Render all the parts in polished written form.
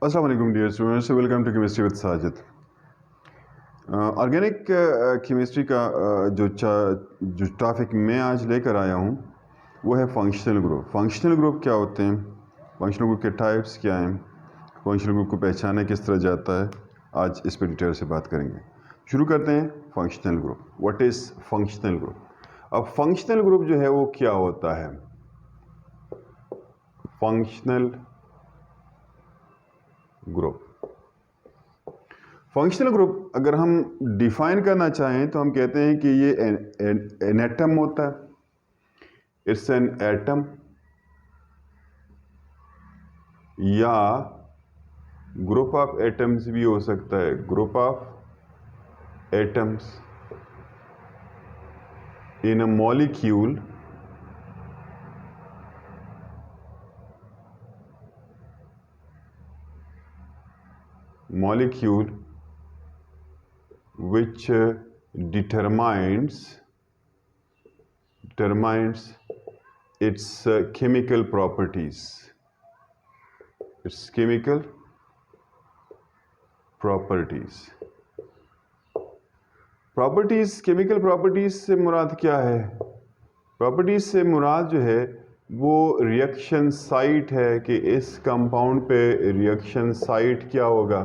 अस्सलाम वालेकुम dear students, welcome to chemistry with Sajid. Organic chemistry का जो टॉपिक मैं आज लेकर आया हूँ वो है फंक्शनल ग्रुप। फंक्शनल ग्रुप क्या होते हैं, फंक्शनल ग्रुप के टाइप्स क्या हैं, फंक्शनल ग्रुप को पहचाना किस तरह जाता है, आज इस पर डिटेल से बात करेंगे। शुरू करते हैं functional group. What is functional group? अब फंक्शनल ग्रुप जो है वो क्या होता है? फंक्शनल ग्रुप, फंक्शनल ग्रुप अगर हम डिफाइन करना चाहें तो हम कहते हैं कि ये एन एटम होता है, इट्स एन एटम, या ग्रुप ऑफ एटम्स भी हो सकता है, group of atoms in a molecule which determines its chemical properties. Chemical properties से मुराद क्या है? प्रॉपर्टीज से मुराद जो है वो रिएक्शन साइट है कि इस कंपाउंड पे रिएक्शन साइट क्या होगा।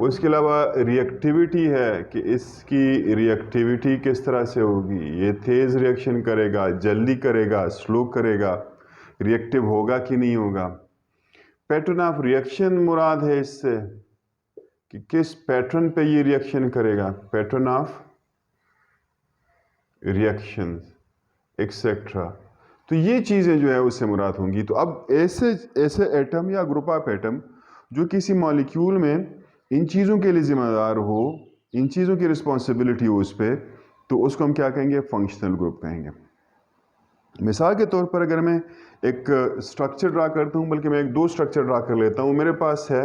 उसके अलावा रिएक्टिविटी है कि इसकी रिएक्टिविटी किस तरह से होगी, ये तेज़ रिएक्शन करेगा, जल्दी करेगा, स्लो करेगा, रिएक्टिव होगा कि नहीं होगा। पैटर्न ऑफ रिएक्शन मुराद है इससे कि किस पैटर्न पे ये रिएक्शन करेगा, पैटर्न ऑफ रिएक्शन एक्सेट्रा। तो ये चीज़ें जो है उससे मुराद होंगी। तो अब ऐसे एटम या ग्रुप ऑफ एटम जो किसी मॉलिक्यूल में इन चीज़ों के लिए ज़िम्मेदार हो, इन चीज़ों की रिस्पॉन्सिबिलिटी हो उस पर, तो उसको हम क्या कहेंगे? फंक्शनल ग्रुप कहेंगे। मिसाल के तौर पर अगर मैं एक स्ट्रक्चर ड्रा करता हूँ, बल्कि मैं दो स्ट्रक्चर ड्रा कर लेता हूँ। मेरे पास है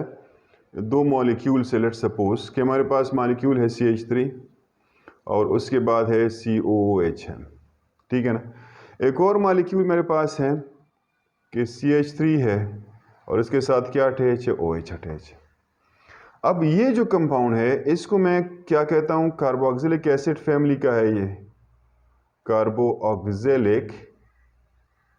दो मॉलिक्यूल से, लेट्स सपोज कि हमारे पास मॉलिक्यूल है CH3 और उसके बाद है COOH है, ठीक है ना। एक और मॉलिक्यूल मेरे पास है कि CH3 है और इसके साथ क्या अटैच है? OH अटैच है। अब ये जो कंपाउंड है इसको मैं क्या कहता हूँ? कार्बोक्सिलिक एसिड फैमिली का है, ये कार्बोक्सिलिक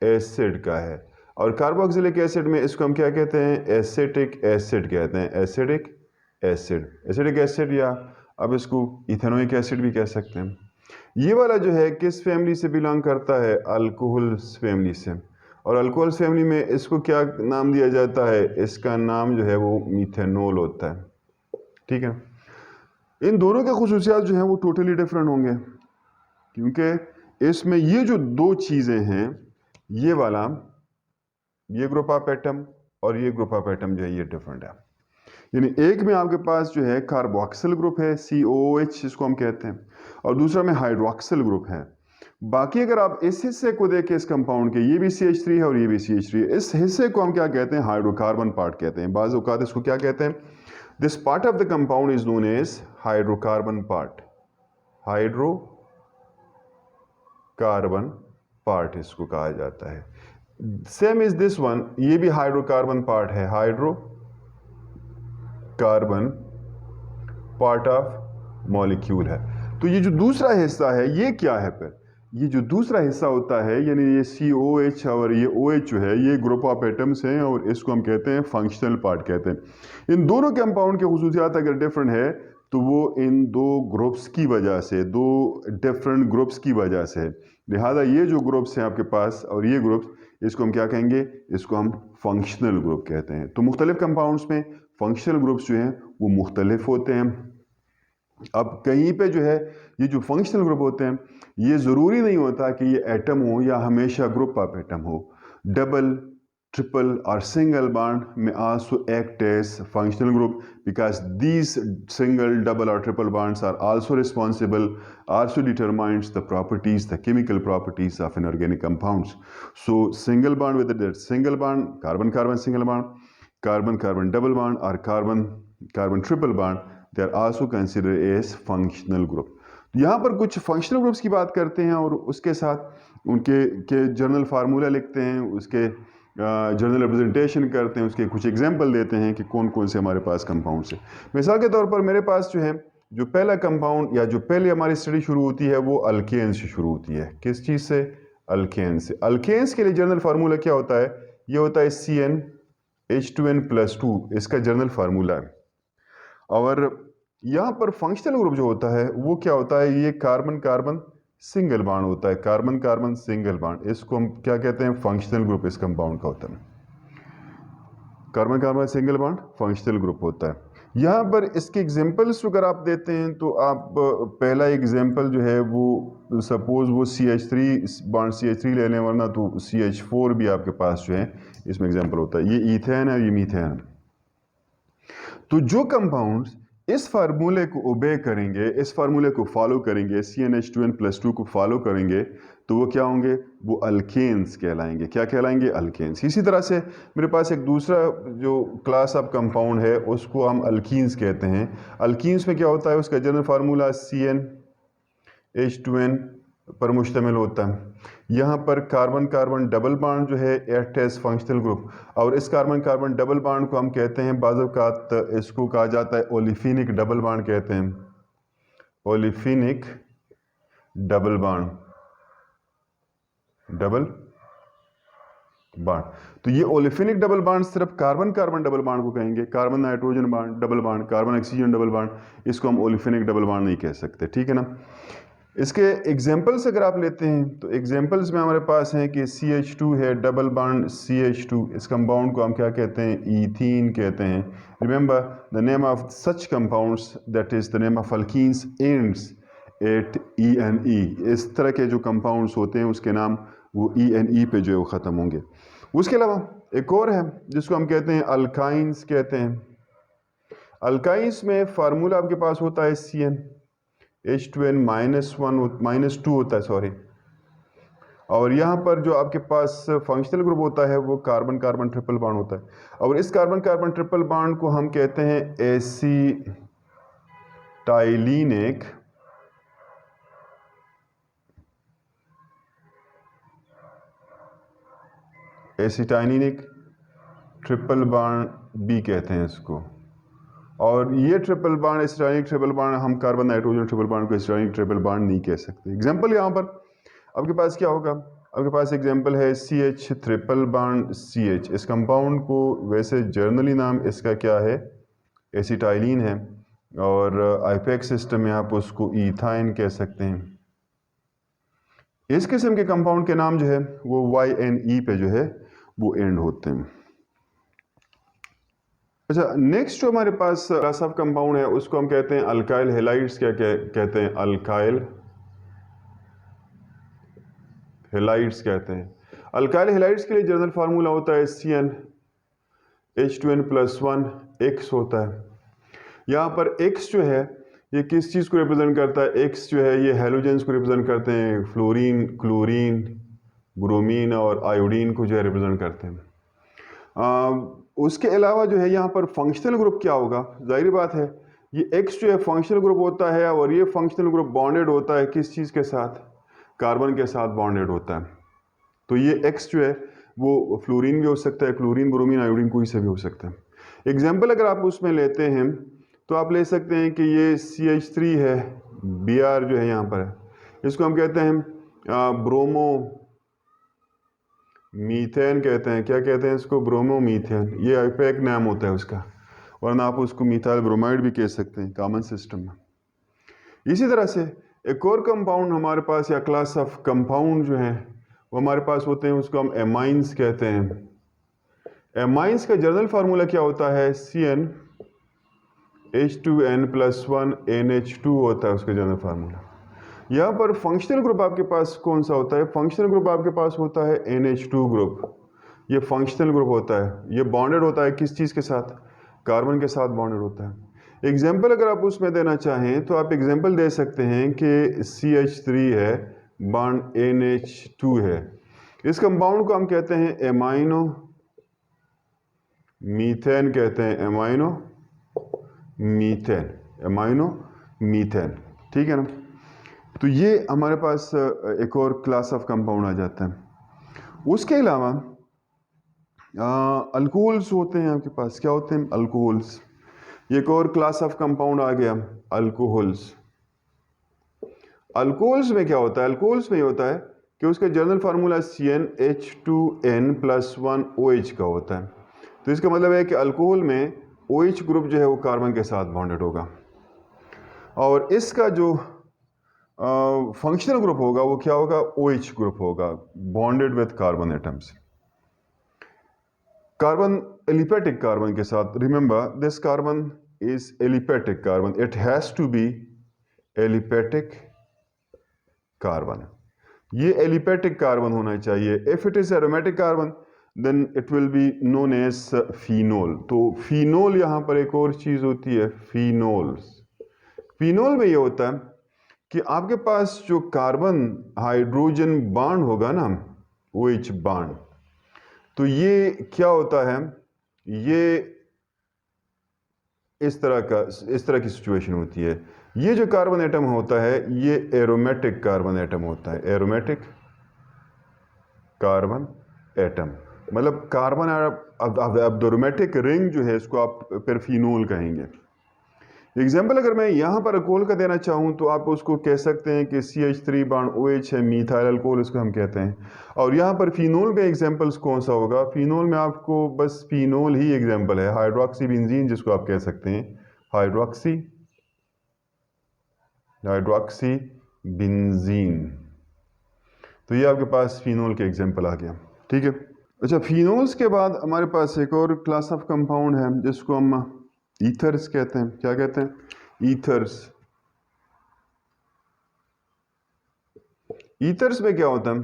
एसिड का है। और कार्बोक्सिलिक एसिड में इसको हम क्या कहते हैं? एसिटिक एसिड कहते हैं, एसिडिक एसिड, या अब इसको इथेनोइक एसिड भी कह सकते हैं। ये वाला जो है किस फैमिली से बिलोंग करता है? अल्कोहल्स फैमिली से। और अल्कोहल्स फैमिली में इसको क्या नाम दिया जाता है? इसका नाम जो है वो मिथेनॉल होता है, ठीक है। इन दोनों के खुसूसियात जो हैं वो टोटली डिफरेंट होंगे, क्योंकि इसमें ये जो दो चीज़ें हैं, ये वाला, ये ग्रुप ऑफ एटम और ये ग्रुप ऑफ एटम जो है ये डिफरेंट है। यानी एक में आपके पास जो है कार्बोक्सिल ग्रुप है, COOH जिसको हम कहते हैं, और दूसरा में हाइड्रोक्सिल ग्रुप है। बाकी अगर आप इस हिस्से को देखें इस कंपाउंड के, ये भी CH3 है और ये भी CH3 है, इस हिस्से को हम क्या कहते हैं? हाइड्रोकार्बन पार्ट कहते हैं। बाज़ औक़ात इसको क्या कहते हैं? This part of the compound is known as hydrocarbon part, hydrocarbon part इसको कहा जाता है। सेम इज दिस वन, ये भी हाइड्रोकार्बन पार्ट है, हाइड्रोकार्बन पार्ट ऑफ मॉलिक्यूल है। तो ये जो दूसरा हिस्सा है ये क्या है? फिर ये जो दूसरा हिस्सा होता है, यानी ये COH और ये OH जो है, ये ग्रुप ऑफ एटम्स हैं और इसको हम कहते हैं फंक्शनल पार्ट कहते हैं। इन दोनों कंपाउंड के खुसूसियात अगर डिफरेंट है तो वो इन दो ग्रुप्स की वजह से, दो डिफरेंट ग्रुप्स की वजह से, लिहाजा ये जो ग्रुप्स हैं आपके पास और ये ग्रुप्स, इसको हम क्या कहेंगे? इसको हम फंक्शनल ग्रुप कहते हैं। तो मुख्तलिफ कंपाउंड्स में फंक्शनल ग्रुप्स जो हैं वो मुख्तलिफ होते हैं। अब कहीं पे जो है ये जो फंक्शनल ग्रुप होते हैं, ये ज़रूरी नहीं होता कि ये एटम हो या हमेशा ग्रुप ऑफ एटम हो। डबल, ट्रिपल और सिंगल बॉन्ड में also act as functional group because these single, double और triple bonds are also responsible, also determines the properties, the chemical properties of inorganic compounds. So single bond with that single bond, carbon carbon single bond, carbon carbon double bond और carbon carbon triple bond, they are also considered as functional group. यहाँ पर कुछ functional groups की बात करते हैं और उसके साथ उनके जनरल फार्मूला लिखते हैं, उसके जनरल रिप्रेजेंटेशन करते हैं, उसके कुछ एग्जांपल देते हैं कि कौन कौन से हमारे पास कंपाउंड्स हैं। मिसाल के तौर पर मेरे पास जो है, जो पहला कंपाउंड या जो पहले हमारी स्टडी शुरू होती है वो अल्केन से शुरू होती है। किस चीज़ से? अल्केन से। अल्केन्स के लिए जनरल फार्मूला क्या होता है? ये होता है CnH2n+2, इसका जनरल फार्मूला है। और यहाँ पर फंक्शनल ग्रुप जो होता है वो क्या होता है? ये कार्बन कार्बन सिंगल बॉन्ड होता है, कार्बन कार्बन सिंगल बॉन्ड। इसको हम क्या कहते हैं? फंक्शनल ग्रुप इस कंपाउंड का होता है। Carbon carbon single bond functional group होता है। यहाँ पर इसके एग्जांपल्स अगर आप देते हैं तो आप पहला एग्जांपल जो है वो सपोज वो CH3 बॉन्ड CH3 लेने, वरना तो CH4 भी आपके पास जो है इसमें एग्जांपल होता है। ये ईथेन है, ये मीथेन है। तो जो कंपाउंड्स इस फार्मूले को ओबे करेंगे, इस फार्मूले को फॉलो करेंगे, CnH2n+2 को फॉलो करेंगे, तो वो क्या होंगे? वो अल्केन्स कहलाएंगे। क्या कहलाएंगे? अल्केन्स। इसी तरह से मेरे पास एक दूसरा जो क्लास ऑफ कंपाउंड है उसको हम अल्कीन्स कहते हैं। अल्कीन्स में क्या होता है? उसका जनरल फार्मूला CnH2n पर मुश्तमिल होता है। यहाँ पर कार्बन कार्बन डबल बॉन्ड जो है एक्ट एज फंक्शनल ग्रुप, और इस कार्बन कार्बन डबल बॉन्ड को हम कहते हैं, बाज़ औक़ात इसको कहा जाता है ओलिफिनिक डबल बॉन्ड कहते हैं, ओलिफिनिक डबल बॉन्ड, डबल बॉन्ड। तो ये ओलिफिनिक डबल बॉन्ड सिर्फ कार्बन कार्बन डबल बॉन्ड को कहेंगे, carbon nitrogen bond double bond, carbon oxygen double bond, इसको हम ओलिफिनिक डबल बॉन्ड नहीं कह सकते। ठीक है ना? इसके एग्जाम्पल्स अगर आप लेते हैं तो एग्जाम्पल्स में हमारे पास हैं कि CH2 है, डबल बॉन्ड CH2, इस कंपाउंड को हम क्या कहते हैं? ईथीन कहते हैं। Remember the name of such compounds, that is the name of alkenes ends at ENE। इस तरह के जो कंपाउंड्स होते हैं उसके नाम वो ENE पे जो है वो ख़त्म होंगे। उसके अलावा एक और है जिसको हम कहते हैं अल्काइंस कहते हैं। अल्काइंस में फार्मूला आपके पास होता है CnH2n-1 -2 होता है, सॉरी। और यहाँ पर जो आपके पास फंक्शनल ग्रुप होता है वो कार्बन कार्बन ट्रिपल बॉन्ड होता है, और इस कार्बन कार्बन ट्रिपल बॉन्ड को हम कहते हैं एसिटाइलिनिक ट्रिपल बॉन्ड भी कहते हैं इसको। और ये ट्रिपल बॉन्ड, एसिटाइलिक ट्रिपल बॉन्ड, हम कार्बन नाइट्रोजन ट्रिपल बॉन्ड को एसिटाइलिक ट्रिपल बॉन्ड नहीं कह सकते। एग्जांपल यहाँ पर आपके पास क्या होगा? आपके पास एग्जांपल है CH ट्रिपल बॉन्ड CH। इस कंपाउंड को वैसे जर्नली नाम इसका क्या है? एसिटाइलिन है, और आईपैक सिस्टम में आप उसको ईथाइन कह सकते हैं। इस किस्म के कंपाउंड के नाम जो है वो YNE पे जो है वो एंड होते हैं। अच्छा, नेक्स्ट जो हमारे पास क्लास ऑफ कंपाउंड है उसको हम कहते हैं अल्काइल हेलाइड्स। क्या कहते हैं? अल्काइल हेलाइड्स कहते हैं। अल्काइल हेलाइड्स के लिए जनरल फार्मूला होता है CnH2n+1 X होता है। यहाँ पर X जो है ये किस चीज़ को रिप्रेजेंट करता है? X जो है ये हेलोजेंस को रिप्रेजेंट करते हैं, फ्लोरीन, क्लोरीन, ब्रोमीन और आयोडीन को जो है रिप्रेजेंट करते हैं। उसके अलावा जो है यहाँ पर फंक्शनल ग्रुप क्या होगा? जाहिर बात है ये X जो है फंक्शनल ग्रुप होता है, और ये फंक्शनल ग्रुप बॉन्डेड होता है किस चीज़ के साथ? कार्बन के साथ बॉन्डेड होता है। तो ये X जो है वो फ्लोरीन भी हो सकता है, क्लोरीन, ब्रोमीन, आयोडीन कोई से भी हो सकता है। एग्जाम्पल अगर आप उसमें लेते हैं तो आप ले सकते हैं कि ये CH3 है, Br जो है यहाँ पर है, इसको हम कहते हैं ब्रोमो मीथेन कहते हैं। क्या कहते हैं इसको? Bromo methane. ये आईपैक नाम होता है उसका, वरना आप उसको मिथाइल ब्रोमाइड भी कह सकते हैं कॉमन सिस्टम में। इसी तरह से एक और कंपाउंड हमारे पास या क्लास ऑफ कंपाउंड जो है वो हमारे पास होते हैं, उसको हम एमाइंस कहते हैं। एमाइंस का जनरल फार्मूला क्या होता है? CnH2n+1 NH2 होता है उसका जनरल फार्मूला। यहाँ पर फंक्शनल ग्रुप आपके पास कौन सा होता है? फंक्शनल ग्रुप आपके पास होता है NH2 ग्रुप। ये फंक्शनल ग्रुप होता है, ये बॉन्डेड होता है किस चीज़ के साथ? कार्बन के साथ बॉन्डेड होता है। एग्जाम्पल अगर आप उसमें देना चाहें तो आप एग्जाम्पल दे सकते हैं कि CH3 है, बॉन्ड NH2 है। इस कंपाउंड को हम कहते हैं एमाइनो मीथेन कहते हैं, एमाइनो मीथेन। ठीक है ना? तो ये हमारे पास एक और क्लास ऑफ कंपाउंड आ जाता है। उसके अलावा अल्कोहल्स होते हैं आपके पास, क्या होते हैं? अल्कोहल्स। एक और क्लास ऑफ कंपाउंड आ गया, अल्कोहल्स। अल्कोहल्स में क्या होता है? अल्कोहल्स में ये होता है कि उसका जनरल फार्मूला CnH2n+1OH का होता है। तो इसका मतलब है कि अल्कोहल में OH ग्रुप जो है वो कार्बन के साथ बॉन्डेड होगा, और इसका जो फंक्शनल ग्रुप होगा वो क्या होगा? OH ग्रुप होगा, bonded with carbon atoms. Carbon aliphatic carbon के साथ, remember this carbon is aliphatic carbon, it has to be aliphatic carbon. ये एलिफेटिक कार्बन होना चाहिए। If it is aromatic carbon then it will be known as phenol. तो phenol यहां पर एक और चीज होती है, फिनोल्स। फिनोल में ये होता है कि आपके पास जो कार्बन हाइड्रोजन बॉन्ड होगा ना, OH बॉन्ड, तो ये क्या होता है? ये इस तरह की सिचुएशन होती है। ये जो कार्बन एटम होता है ये एरोमेटिक कार्बन एटम होता है, एरोमेटिक कार्बन एटम। मतलब कार्बन अब एरोमेटिक रिंग जो है इसको आप फिर फिनोल कहेंगे। एग्जाम्पल अगर मैं यहाँ पर अल्कोहल का देना चाहूँ तो आप उसको कह सकते हैं कि CH3 बॉन्ड OH है, मिथाइल अल्कोहल इसको हम कहते हैं। और यहाँ पर फिनोल में एग्जाम्पल्स कौन सा होगा? फिनोल में आपको बस फिनोल ही एग्जाम्पल है, हाइड्रोक्सी बेंजीन जिसको आप कह सकते हैं, हाइड्रोक्सी बेंजीन। तो ये आपके पास फिनोल के एग्जाम्पल आ गया, ठीक है। अच्छा, फिनोल्स के बाद हमारे पास एक और क्लास ऑफ कंपाउंड है जिसको हम ईथर्स कहते हैं। क्या कहते हैं? ईथर्स। ईथर्स में क्या होता है?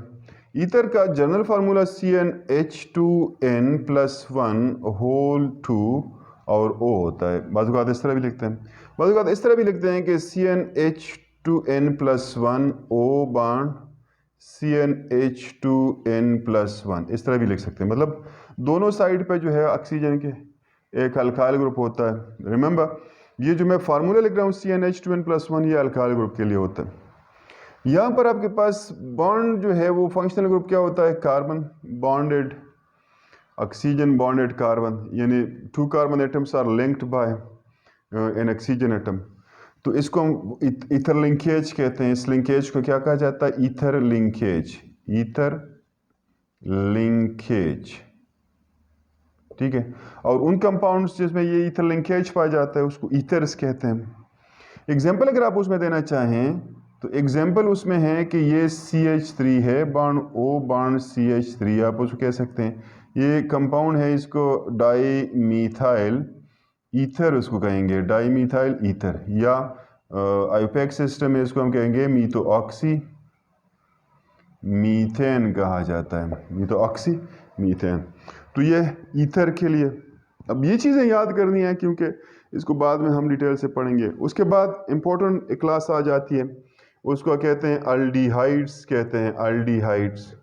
ईथर का जनरल फार्मूला CnH2n+1 और O होता है। बाज़ औक़ात इस तरह भी लिखते हैं, बाज़ औक़ात इस तरह भी लिखते हैं कि CnH2n+1 O बॉन्ड CnH2n+1, इस तरह भी लिख सकते हैं। मतलब दोनों साइड पे जो है ऑक्सीजन के एक अल्काइल ग्रुप होता है। रिमेंबर, ये जो मैं फार्मूला लिख रहा हूँ CnH2n+1, ये अल्काइल ग्रुप के लिए होता है। यहाँ पर आपके पास बॉन्ड जो है वो फंक्शनल ग्रुप क्या होता है? Carbon bonded oxygen bonded carbon, यानी 2 carbon atoms are linked by an oxygen atom. तो इसको हम ईथर लिंकेज कहते हैं। इस लिंकेज को क्या कहा जाता है? ईथर लिंकेज, ईथर लिंकेज, ठीक है। और उन कंपाउंड्स जिसमें ये ईथर लिंकेज पाया जाता है उसको ईथर्स कहते हैं। एग्जाम्पल अगर आप उसमें देना चाहें तो एग्जाम्पल उसमें है कि ये CH3 है, बॉन्ड O बॉन्ड CH3, आप उसको कह सकते हैं। ये कंपाउंड है, इसको डाई मीथाइल ईथर उसको कहेंगे, डाई मीथाइल ईथर, या आईयूपैक सिस्टम में इसको हम कहेंगे मीथोऑक्सी मीथेन कहा जाता है, मीथोऑक्सी मीथेन। तो ये ईथर के लिए। अब ये चीज़ें याद करनी है क्योंकि इसको बाद में हम डिटेल से पढ़ेंगे। उसके बाद इम्पोर्टेंट एक क्लास आ जाती है, उसको कहते हैं अल्डिहाइड्स, कहते हैं अल्डिहाइड्स।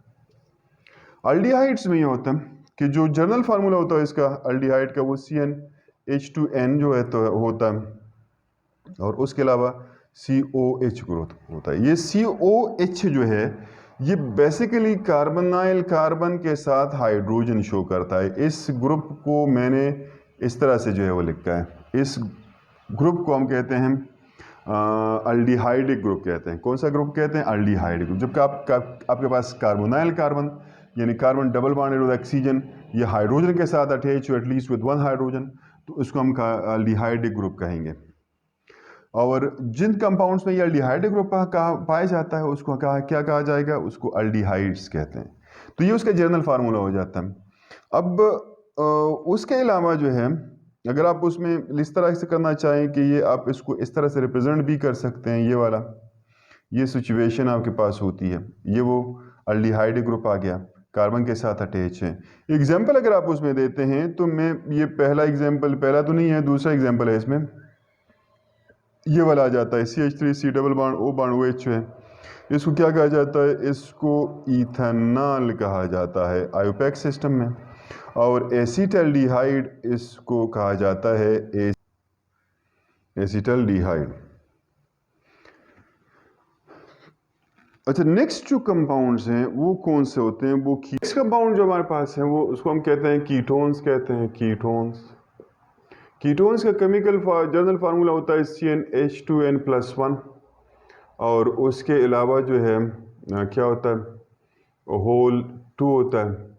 अल्डिहाइड्स में ये होता है कि जो जनरल फार्मूला होता है इसका अल्डिहाइड का वो CnH2n जो है तो होता है, और उसके अलावा COH ग्रुप होता है। ये COH जो है ये बेसिकली कार्बोनाइल कार्बन के साथ हाइड्रोजन शो करता है। इस ग्रुप को मैंने इस तरह से जो है वो लिखा है, इस ग्रुप को हम कहते हैं अल्डिहाइडिक ग्रुप कहते हैं। कौन सा ग्रुप कहते हैं? Aldehydic group. जबकि आपके पास कार्बोनाइल कार्बन यानी carbon double bonded with oxygen, ये हाइड्रोजन के साथ अटैच हो एटलीस्ट विद 1 हाइड्रोजन, तो इसको हम अल्डिहाइडिक ग्रुप कहेंगे। और जिन कंपाउंड्स में ये अल्डिहाइडिक ग्रुप पाया जाता है उसको क्या कहा जाएगा? उसको अल्डिहाइड्स कहते हैं। तो ये उसका जनरल फार्मूला हो जाता है। अब उसके अलावा जो है अगर आप उसमें इस तरह से करना चाहें कि ये आप इसको इस तरह से रिप्रेजेंट भी कर सकते हैं, ये वाला, ये सिचुएशन आपके पास होती है, ये वो अल्डिहाइडिक ग्रुप आ गया, कार्बन के साथ अटैच है। एग्जाम्पल अगर आप उसमें देते हैं तो मैं ये पहला एग्जाम्पल, पहला तो नहीं है, दूसरा एग्जाम्पल है इसमें, ये वाला आ जाता है CH3 double bond O bond OH है। इसको क्या कहा जाता है? इसको इथेनॉल कहा जाता है आईयूपैक सिस्टम में। और एसिटल्डिहाइड इसको कहा जाता है एसिटल्डिहाइड। अच्छा, नेक्स्ट जो कंपाउंड्स हैं वो कौन से होते हैं? वो नेक्स्ट कंपाउंड जो हमारे पास है वो उसको हम कहते हैं कीटोन्स कहते हैं, कीटोन्स। कीटोन्स का केमिकल जनरल फार्मूला होता है CnH2n+1 और उसके अलावा जो है क्या होता है, होल 2 होता है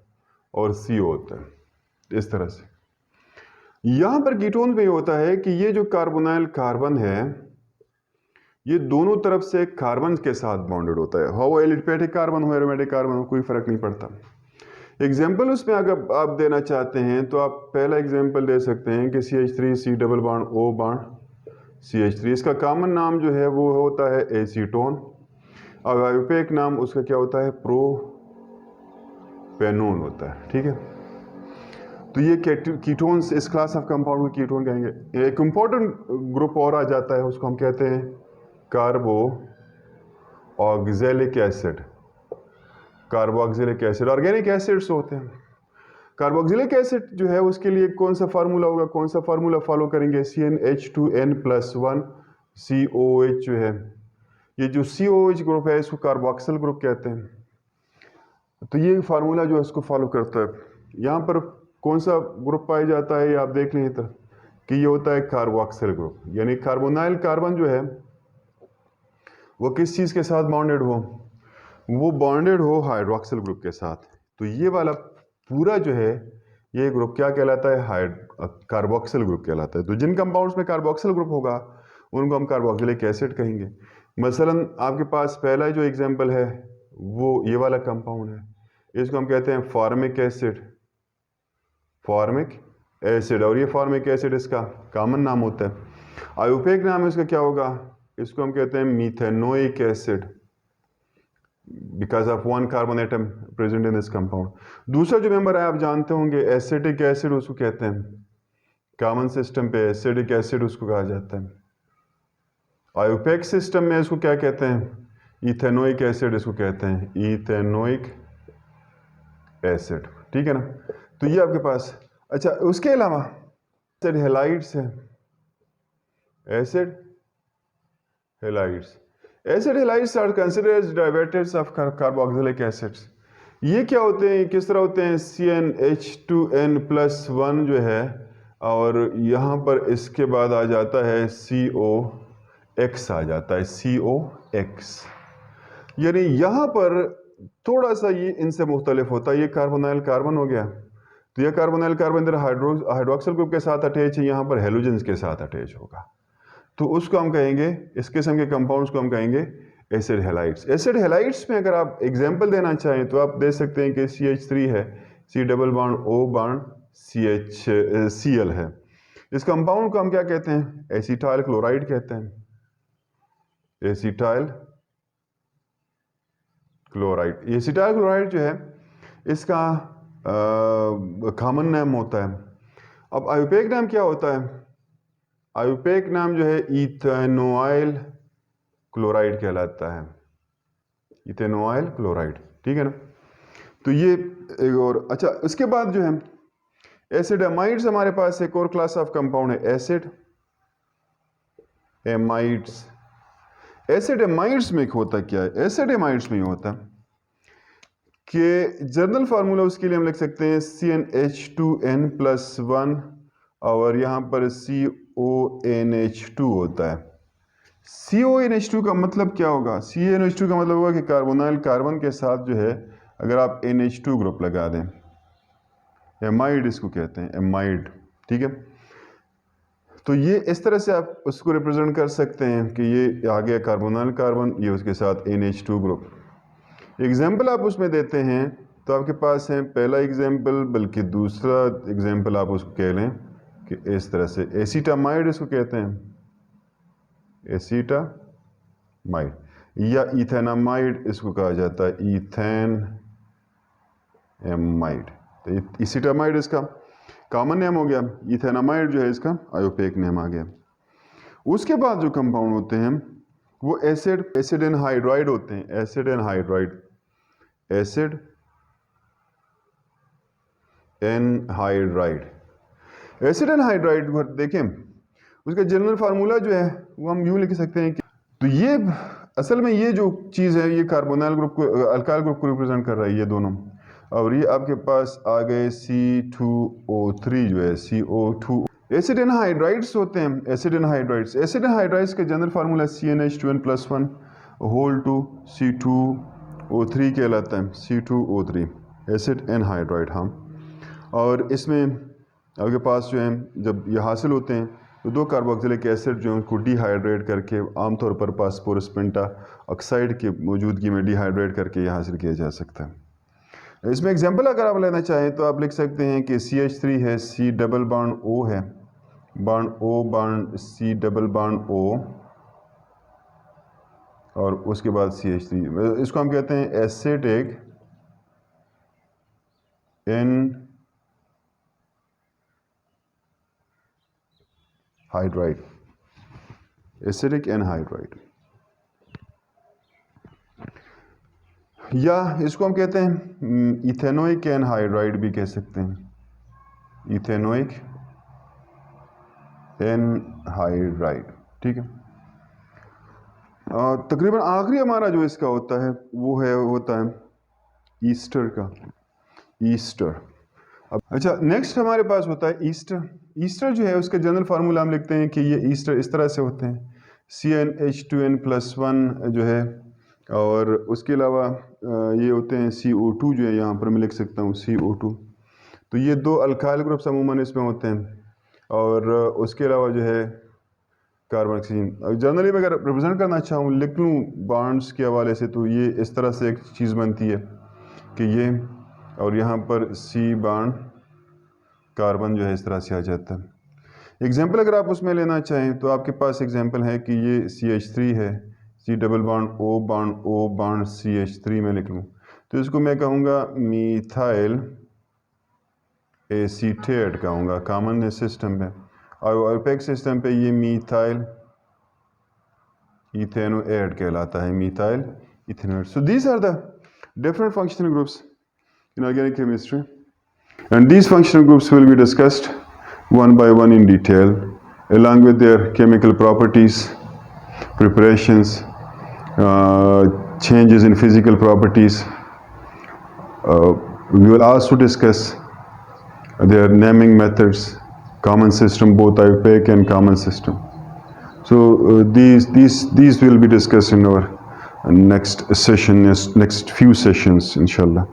और CO होता है। इस तरह से यहाँ पर कीटोन में होता है कि ये जो कार्बोनाइल कार्बन है ये दोनों तरफ से कार्बन के साथ बॉन्डेड होता है। हो एलिफेटिक कार्बन हो एरोमेटिक कार्बन हो कोई फर्क नहीं पड़ता। एग्जाम्पल उसमें अगर आप देना चाहते हैं तो आप पहला एग्जाम्पल दे सकते हैं कि CH3 C double bond O bond CH3। इसका कॉमन नाम जो है वो होता है एसीटोन और आयुपेक नाम उसका क्या होता है, प्रोपेनोन होता है। ठीक है, तो ये कीटोन्स, इस क्लास ऑफ कंपाउंड को कीटोन कहेंगे। एक इंपॉर्टेंट ग्रुप और आ जाता है उसको हम कहते हैं carboxylic acid. Carboxylic acid organic acids होते हैं। कार्बोक्सिलिक एसिड जो है उसके लिए कौन सा फार्मूला होगा, कौन सा फार्मूला फॉलो करेंगे? CnH2n+1 COH जो है, ये जो COH ग्रुप है इसको कार्बोक्सिल ग्रुप कहते हैं। तो ये फार्मूला जो है इसको फॉलो करता है। यहाँ पर कौन सा ग्रुप पाया जाता है ये आप देख लें इधर कि ये होता है कार्बोक्सिल ग्रुप, यानी कार्बोनाइल कार्बन जो है वो किस चीज़ के साथ बॉन्डेड हो, वो बॉन्डेड हो हाइड्रोक्सिल ग्रुप के साथ। तो ये वाला पूरा जो है ये ग्रुप क्या कहलाता है, कार्बोक्सिल ग्रुप कहलाता है। तो जिन कंपाउंड्स में कार्बोक्सिल ग्रुप होगा उनको हम कार्बोक्सिलिक एसिड कहेंगे। मसलन आपके पास पहला जो एग्जांपल है वो ये वाला कंपाउंड है, इसको हम कहते हैं फॉर्मिक एसिड, फॉर्मिक एसिड। और ये फॉर्मिक एसिड इसका कॉमन नाम होता है। आयुपेक नाम है इसका क्या होगा, इसको हम कहते हैं methanoic acid because of one carbon atom present in this compound. दूसरा जो मेंबर है आप जानते होंगे एसिटिक एसिड, उसको कहते हैं कॉमन सिस्टम पे एसिडिक एसिड उसको कहा जाता है। आयुपेक सिस्टम में इसको क्या कहते हैं, इथेनोइक एसिड इसको कहते हैं, इथेनोइक एसिड। ठीक है ना, तो ये आपके पास। अच्छा, उसके अलावा एसिड हेलाइड्स है, acid halides. Acid halides are considered as derivatives of carboxylic acids. ये क्या होते हैं, किस तरह होते हैं, CnH2n+1 जो है और यहाँ पर इसके बाद आ जाता है COX आ जाता है, COX। यानी यहाँ पर थोड़ा सा ये इनसे मुख्तलिफ होता है। ये कार्बोनाइल कार्बन हो गया, तो यह कार्बोनाइल कार्बन इधर हाइड्रोक्सिल ग्रुप के साथ अटैच है, यहाँ पर हेलोजेंस के साथ अटैच होगा। तो उसको हम कहेंगे, इस किस्म के कंपाउंड्स को हम कहेंगे एसिड हेलाइड्स। एसिड हेलाइड्स में अगर आप एग्जांपल देना चाहें तो आप दे सकते हैं कि CH3 है, C double bond O bond CHCl है। इस कंपाउंड को हम क्या कहते हैं, एसीटाइल क्लोराइड कहते हैं, एसीटाइल क्लोराइड। एसीटाइल क्लोराइड जो है इसका कॉमन नाम होता है। अब आयुपेक नाम क्या होता है, आयुपेक नाम जो है इथेनोइल क्लोराइड कहलाता है, इथेनोइल क्लोराइड। ठीक है ना, तो ये एक और। अच्छा, उसके बाद जो है एसिड एमाइड्स, हमारे पास एक और क्लास ऑफ कंपाउंड है एसिड एमाइड्स। एसिड एमाइड्स में होता क्या है, एसिड एमाइड्स में होता है कि जनरल फार्मूला उसके लिए हम लिख सकते हैं CnH2n+1 और यहाँ पर CONH2 होता है। CONH2 का मतलब क्या होगा, CONH2 का मतलब होगा कि कार्बोनाइल कार्बन के साथ जो है अगर आप NH2 ग्रुप लगा दें, एमाइड इसको कहते हैं, एमाइड। ठीक है, तो ये इस तरह से आप उसको रिप्रेजेंट कर सकते हैं कि ये आ गया कार्बोनाइल कार्बन, ये उसके साथ NH2 ग्रुप। एग्जाम्पल आप उसमें देते हैं तो आपके पास है पहला एग्जाम्पल, बल्कि दूसरा एग्जाम्पल आप उसको कह लें कि इस तरह से एसीटामाइड इसको कहते हैं, एसीटामाइड, या इथेनामाइड इसको कहा जाता है, इथेनएमाइड। तो एसीटामाइड इसका कॉमन नेम हो गया, इथेनामाइड जो है इसका आयुपेक नेम आ गया। उसके बाद जो कंपाउंड होते हैं वो एसिड एनहाइड्राइड होते हैं, acid anhydride, acid anhydride. Acid anhydride को देखें, उसका जनरल फार्मूला जो है वो हम यूं लिख सकते हैं कि, तो ये असल में ये जो चीज़ है ये कार्बोनाइल ग्रुप को अल्काइल ग्रुप को रिप्रेजेंट कर रहा है, ये दोनों। और ये आपके पास आ गए C2O3 जो है CO2। एसिड एनहाइड्राइड्स होते हैं, एसिड एनहाइड्राइड्स। एसिड एनहाइड्राइड्स का general formula CnH2n+1 whole two C2O3 कहलाता है, C2O3 एसिड एनहाइड्राइड। हाँ, और इसमें आपके पास जो है जब ये हासिल होते हैं तो दो कार्बोक्सिलिक एसिड जो है उनको डिहाइड्रेट करके आमतौर पर फास्फोरस पेंटा ऑक्साइड की मौजूदगी में डिहाइड्रेट करके ये हासिल किया जा सकता है। इसमें एग्जांपल अगर आप लेना चाहें तो आप लिख सकते हैं कि CH3 है, C डबल बॉन्ड O है, bond O bond C double bond O, और उसके बाद CH3। इसको हम कहते हैं एसिटिक एनहाइड्राइड, एसिडिक एनहाइड्राइड, या इसको हम कहते हैं इथेनोइक एनहाइड्राइड भी कह सकते हैं, इथेनोइक एनहाइड्राइड। ठीक है। तकरीबन आखिरी हमारा जो इसका होता है वो होता है ईस्टर का, ईस्टर। अब अच्छा, नेक्स्ट हमारे पास होता है ईस्टर। ईस्टर जो है उसका जनरल फार्मूला हम लिखते हैं कि ये ईस्टर इस तरह से होते हैं, CnH2n+1 जो है, और उसके अलावा ये होते हैं CO2 जो है, यहाँ पर मैं लिख सकता हूँ CO2। तो ये दो अल्काइल ग्रुप्स अमूमन इसमें होते हैं, और उसके अलावा जो है कार्बन ऑक्सीजन। जनरली मैं अगर रिप्रेजेंट करना चाहूँ लिख लूँ बॉन्ड्स के हवाले से, तो ये इस तरह से एक चीज़ बनती है कि ये, और यहाँ पर C बॉन्ड कार्बन जो है इस तरह से आ जाता है। एग्जाम्पल अगर आप उसमें लेना चाहें तो आपके पास एग्जाम्पल है कि ये CH3 है, C double bond O bond CH3 में लिख लूँ तो इसको मैं कहूँगा मीथाइल एसीटेट कहूँगा कॉमन सिस्टम पे, और ओपेक सिस्टम पे ये मीथाइल इथेनोएट कहलाता है, methyl ethanoate. So these are the different functional groups in organic chemistry, and these functional groups will be discussed one by one in detail along with their chemical properties, preparations, changes in physical properties. We will also discuss their naming methods, common system, both opaque and common system. So these will be discussed in our next session, next few sessions, inshallah.